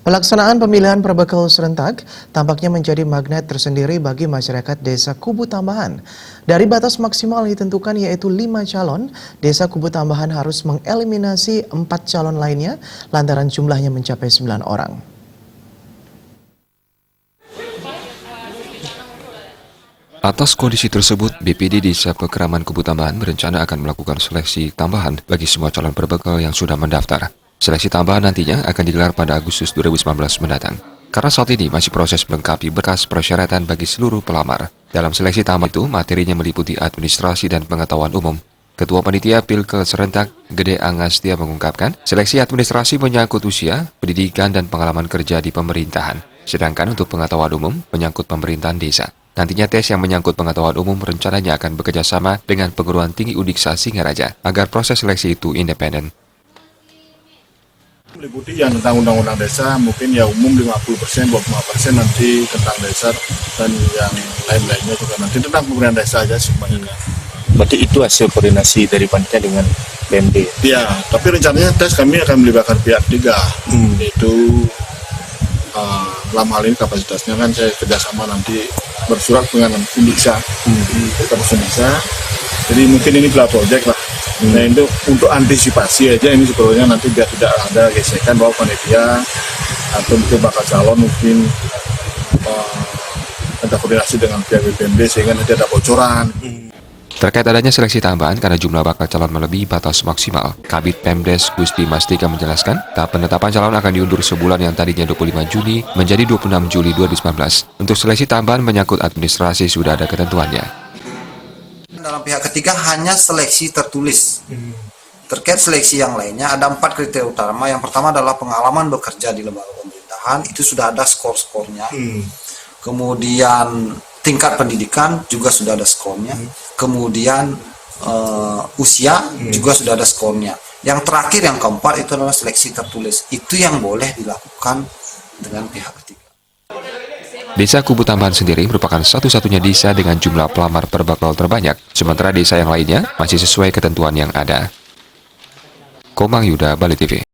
Pelaksanaan pemilihan perbekal serentak tampaknya menjadi magnet tersendiri bagi masyarakat Desa Kubu Tambahan. Dari batas maksimal ditentukan yaitu 5 calon, Desa Kubu Tambahan harus mengeliminasi 4 calon lainnya lantaran jumlahnya mencapai 9 orang. Atas kondisi tersebut, BPD Desa Pekeraman Kubu Tambahan berencana akan melakukan seleksi tambahan bagi semua calon perbekal yang sudah mendaftar. Seleksi tambahan nantinya akan digelar pada Agustus 2019 mendatang. Karena saat ini masih proses melengkapi berkas persyaratan bagi seluruh pelamar. Dalam seleksi tambahan itu, materinya meliputi administrasi dan pengetahuan umum. Ketua Panitia Pilkada Serentak, Gede Angastia mengungkapkan, seleksi administrasi menyangkut usia, pendidikan, dan pengalaman kerja di pemerintahan. Sedangkan untuk pengetahuan umum, menyangkut pemerintahan desa. Nantinya tes yang menyangkut pengetahuan umum rencananya akan bekerjasama dengan Perguruan Tinggi Uniksa Singaraja agar proses seleksi itu independen. Meliputi yang tentang undang-undang desa, mungkin ya umum 50%, 25% nanti tentang desa, dan yang lain-lainnya juga nanti tentang pemerintahan desa aja semuanya. Berarti itu hasil koordinasi dari panitia dengan BMD? Ya, tapi rencananya tes kami akan melibatkan pihak ketiga, yaitu dalam hal ini kapasitasnya kan saya kerjasama nanti bersurat dengan Uniksa, kampus Uniksa. Jadi mungkin ini pilar project lah. Nah itu untuk antisipasi aja ini sebetulnya nanti biar tidak ada gesekan bahwa panitia atau mungkin bakal calon mungkin ada koordinasi dengan pihak BPMD sehingga nanti ada bocoran. Terkait adanya seleksi tambahan karena jumlah bakal calon melebihi batas maksimal, Kabid Pemdes Gusti Mastika menjelaskan, tahap penetapan calon akan diundur sebulan yang tadinya 25 Juni menjadi 26 Juli 2019. Untuk seleksi tambahan menyangkut administrasi sudah ada ketentuannya. Dalam pihak ketiga hanya seleksi tertulis. Terkait seleksi yang lainnya ada 4 kriteria utama. Yang pertama adalah pengalaman bekerja di lembaga pemerintahan, itu sudah ada skor-skornya. Kemudian tingkat pendidikan juga sudah ada skornya. Kemudian usia juga sudah ada skornya. Yang terakhir yang keempat itu adalah seleksi tertulis. Itu yang boleh dilakukan dengan pihak ketiga. Desa Kubu Tambahan sendiri merupakan satu-satunya desa dengan jumlah pelamar perbekal terbanyak, sementara desa yang lainnya masih sesuai ketentuan yang ada. Komang Yuda, Bali TV.